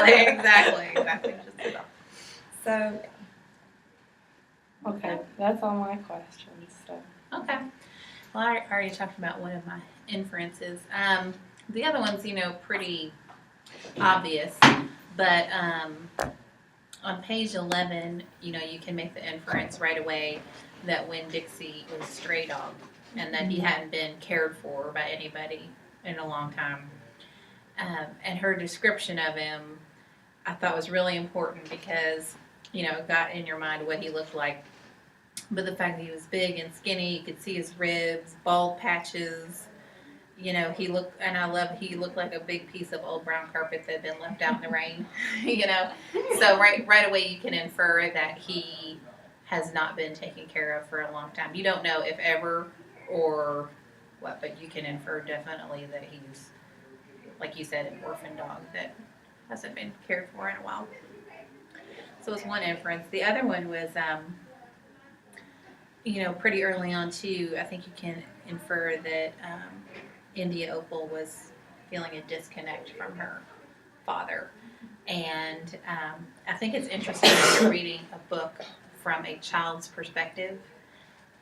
Exactly. So, Okay, that's all my questions. So. Okay. Well, I already talked about one of my inferences. The other one's, pretty obvious, but on page 11, you can make the inference right away that when Dixie was a stray dog and that he hadn't been cared for by anybody in a long time. And her description of him, I thought was really important because, it got in your mind what he looked like. But the fact that he was big and skinny, you could see his ribs, bald patches. He looked like a big piece of old brown carpet that had been left out in the rain. So right away you can infer that he has not been taken care of for a long time. You don't know if ever or what, but you can infer definitely that he's, like you said, an orphan dog that hasn't been cared for in a while. So it's one inference. The other one was, pretty early on too. I think you can infer that India Opal was feeling a disconnect from her father. And I think it's interesting that you're reading a book from a child's perspective.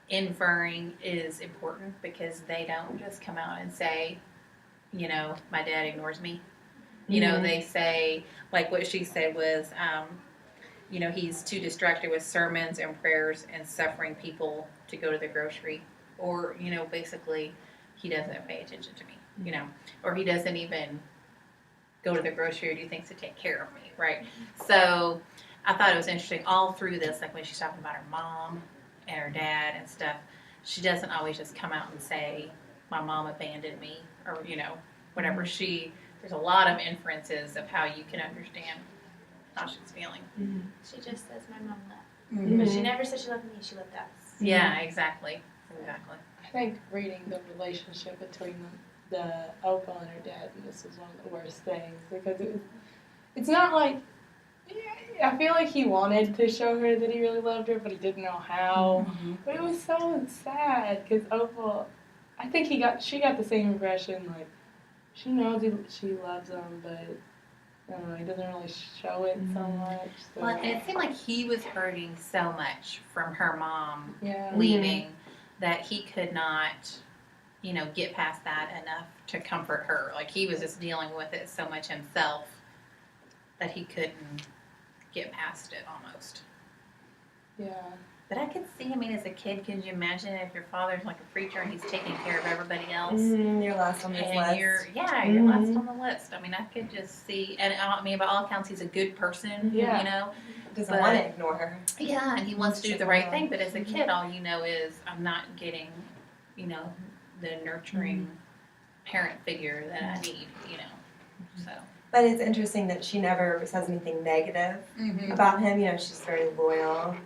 Inferring is important because they don't just come out and say, my dad ignores me. They say, like what she said was, he's too distracted with sermons and prayers and suffering people to go to the grocery. Or, basically, he doesn't pay attention to me, or he doesn't even go to the grocery or do things to take care of me, right? So I thought it was interesting all through this, like when she's talking about her mom and her dad and stuff, she doesn't always just come out and say, my mom abandoned me, or, whatever. There's a lot of inferences of how you can understand how she's feeling. She just says, my mom left. But she never said she loved me, she loved us. Yeah, exactly. I think reading the relationship between the Opal and her dad, and this was one of the worst things, because it's not like, I feel like he wanted to show her that he really loved her, but he didn't know how. But it was so sad, because Opal, I think she got the same impression, like, she knows she loves him, but I don't know, he doesn't really show it so much. So. Well, and it seemed like he was hurting so much from her mom Yeah. leaving that he could not, get past that enough to comfort her. Like he was just dealing with it so much himself that he couldn't get past it almost. Yeah. But I could see, as a kid, could you imagine if your father's like a preacher and he's taking care of everybody else? You're last on this and list. You're last on the list. I could just see, and by all accounts, he's a good person, Doesn't want to ignore her. Yeah, and he wants to do the right thing, but as a kid, all you know is, I'm not getting, the nurturing parent figure that I need, so. But it's interesting that she never says anything negative about him. She's very loyal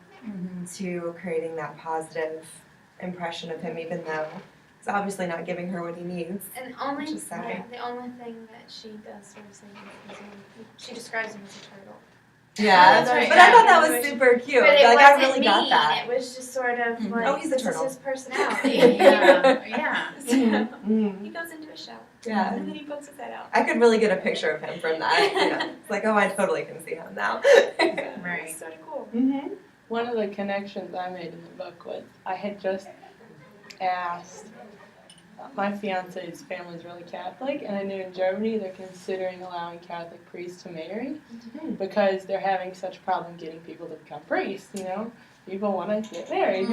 to creating that positive impression of him, even though he's obviously not giving her what he needs. And the only thing that she does sort of say is she describes him as a turtle. Yeah, that's right. But I thought that was super cute. But it I wasn't really got mean. that. It was just sort of like, oh, he's a turtle. This is his personality. Yeah. He goes into a shell. Yeah. And then he pokes his head out. I could really get a picture of him from that. It's like, oh, I totally can see him now. Right. It's sort of cool. One of the connections I made in the book was I had just asked, my fiance's family's really Catholic, and I knew in Germany they're considering allowing Catholic priests to marry because they're having such a problem getting people to become priests, People want to get married.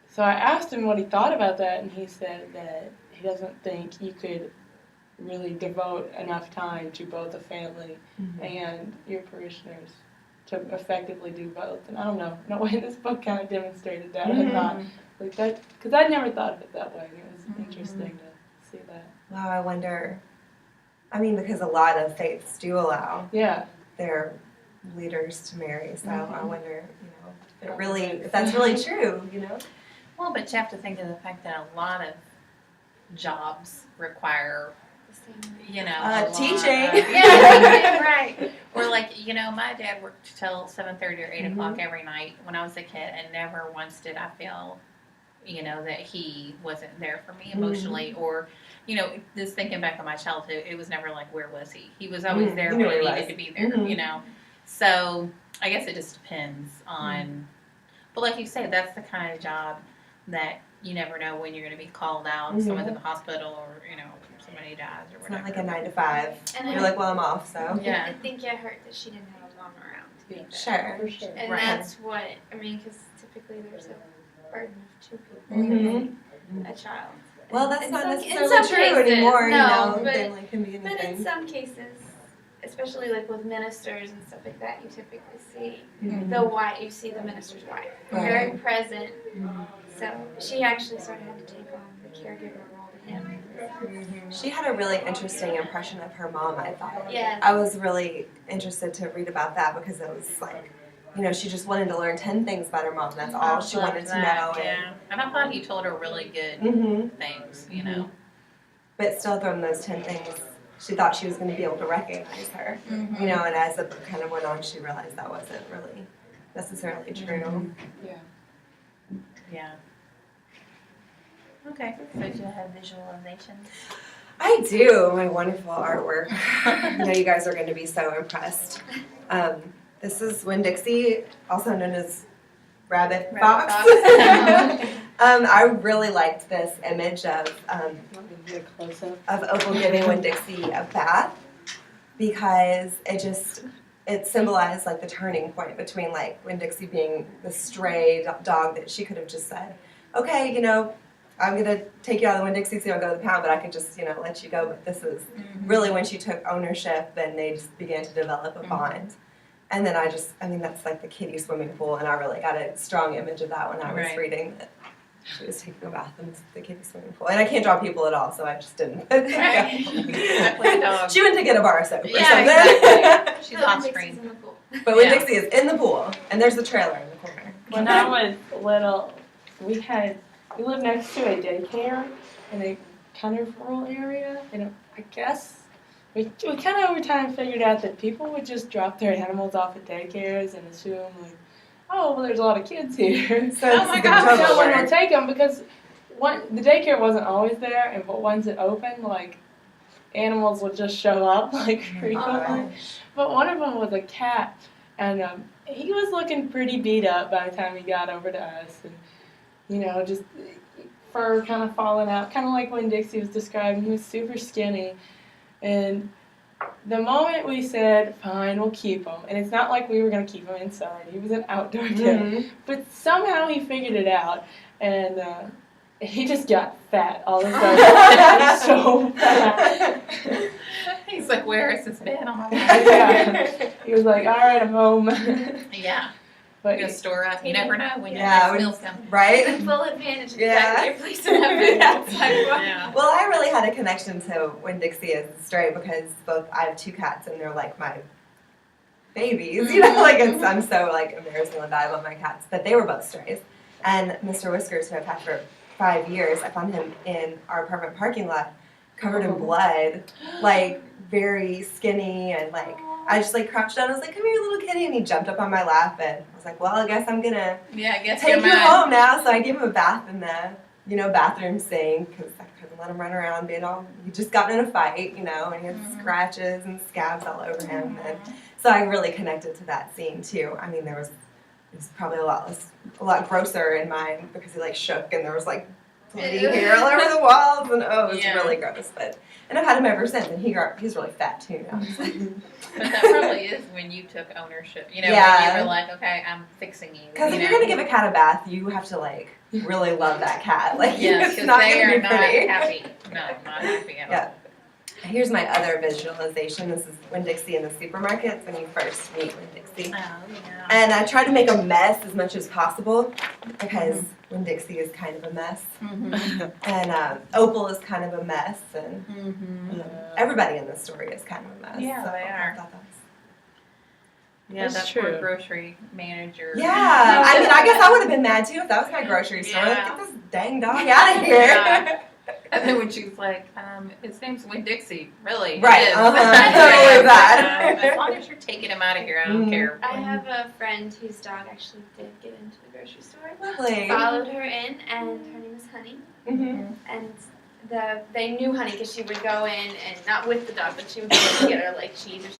So I asked him what he thought about that, and he said that he doesn't think you could really devote enough time to both the family and your parishioners to effectively do both. And I don't know, in a way this book kind of demonstrated that. I thought, like that, because I'd never thought of it that way, and it was interesting to see that. Wow, I wonder, because a lot of faiths do allow their leaders to marry, so I wonder, if that's really true, Well, but you have to think of the fact that a lot of jobs require, teaching. Right. Or my dad worked till 7:30 or 8 o'clock every night when I was a kid, and never once did I feel, that he wasn't there for me emotionally, or you know, just thinking back on my childhood, it was never like, where was he? He was always there You when knew he he needed was. to be there, Mhm. you know? So I guess it just depends on, but like you say, that's the kind of job that you never know when you're going to be called out. Someone's in the hospital, or, you know, somebody dies or It's whatever. not like a 9 to 5. And You're like, well, I'm off, so. Yeah. I think it hurt that she didn't have a mom around to be there. Sure. For sure. And Right. that's what, I mean, because typically there's a burden of 2 people Mhm. raising a child. Well, that's In not some- in necessarily some true cases, anymore, no, you know. but- Family can be But in anything. some cases, especially like with ministers and stuff like that, you typically see Mhm. the wife, you see the minister's wife, very present. So she actually sort of had to take on the caregiver role to him. She had a really interesting impression of her mom, I thought. Yes. I was really interested to read about that because it was like, you know, she just wanted to learn 10 things about her mom. That's all she Loved wanted to that, know. Yeah. And I thought he told her really good Mm-hmm. things, you know. But still, from those 10 things, she thought she was going to be able to recognize her. You know, and as the book kind of went on, she realized that wasn't really necessarily true. Yeah. Yeah. Okay. So do you have visualizations? I do, my wonderful artwork. I know you guys are going to be so impressed. This is Winn Dixie, also known as Rabbit Fox. I really liked this image of Want me to get a close-up? Opal giving Winn Dixie a bath because it symbolized like the turning point between like Winn Dixie being the stray dog that she could have just said, okay, you know, I'm gonna take you out of the Winn Dixie so you don't go to the pound, but I could just, you know, let you go. But this is really when she took ownership and they just began to develop a bond. And then I mean, that's like the kiddie swimming pool, and I really got a strong image of that when I was Right. reading that she was taking a bath in the kiddie swimming pool. And I can't draw people at all, so I just didn't. Right. Exactly, dog. She went to get a bar of soap or Yeah, something. exactly. She's Oh, off Dixie's screen. in the pool. But Winn Yeah. Dixie is in the pool, and there's the trailer in the corner. When I was little, we lived next to a daycare in a kind of rural area, and I guess we kind of over time figured out that people would just drop their animals off at daycares and assume like, oh, well, there's a lot of kids here. So Oh it's my the gosh. total No one work. will take them because the daycare wasn't always there, but once it opened, like animals would just show up like frequently. But one of them was a cat, and he was looking pretty beat up by the time he got over to us, and you know, just fur kind of falling out, kind of like when Dixie was describing. He was super skinny, and the moment we said, fine, we'll keep him, and it's not like we were going to keep him inside. He was an outdoor kid. Mhm. But somehow he figured it out, and he just got fat all of a sudden. So fat. He's like, where has this been all my life? Yeah. He was like, all right, I'm home. Yeah. But Go store up. You never know when your Yeah, next meal's coming. Right? Full advantage of the Yeah. fact that you're placing that food outside. Yeah. Well, I really had a connection to Winn Dixie as a stray because I have 2 cats and they're like my babies. You know, like I'm so like embarrassed when I love my cats, but they were both strays. And Mr. Whiskers, who I've had for 5 years, I found him in our apartment parking lot, covered in blood, like very skinny, and like I just like crouched down. I was like, "Come here, little kitty," and he jumped up on my lap, and I was like, "Well, I guess I'm gonna Yeah, I guess take you're you mine. home now." So I gave him a bath in the bathroom sink because I couldn't let him run around being all. He just got in a fight, you know, and he had scratches and scabs all over him, and so I really connected to that scene too. I mean, it was probably a lot grosser in mine because he like shook and there was like bloody hair all over the walls, and it was Yeah. really gross. And I've had him ever since, and he's really fat too now. But that probably is when you took ownership. You know, Yeah. when you were like, okay, I'm fixing you. Because if you you're know? gonna give a cat a bath, you have to like really love that cat. Like Yes, it's because not they gonna are be not pretty. happy. No, not happy at all. Yeah. Here's my other visualization. This is Winn Dixie in the supermarket when you first meet Winn Dixie. Oh, yeah. And I try to make a mess as much as possible because Winn Dixie is kind of a mess. Mm-hmm. And Opal is kind of a mess. And Mm-hmm. everybody in this story is kind of a mess. Yeah, so they are. I thought that was- Yeah, That's that poor true. grocery manager. Yeah. I mean, I guess I would have been mad too if that was my grocery store. Like, Yeah. get this dang dog out of here. Yeah. And then when she was like, his name's Winn Dixie, really? it Right, is. totally that. As long as you're taking him out of here, I don't Mhm. care. I have a friend whose dog actually did get into the grocery store. Lovely. Followed her in, and her name is Honey. Mhm. And they knew Honey because she would go in and not with the dog, but she would go in to get her like cheese or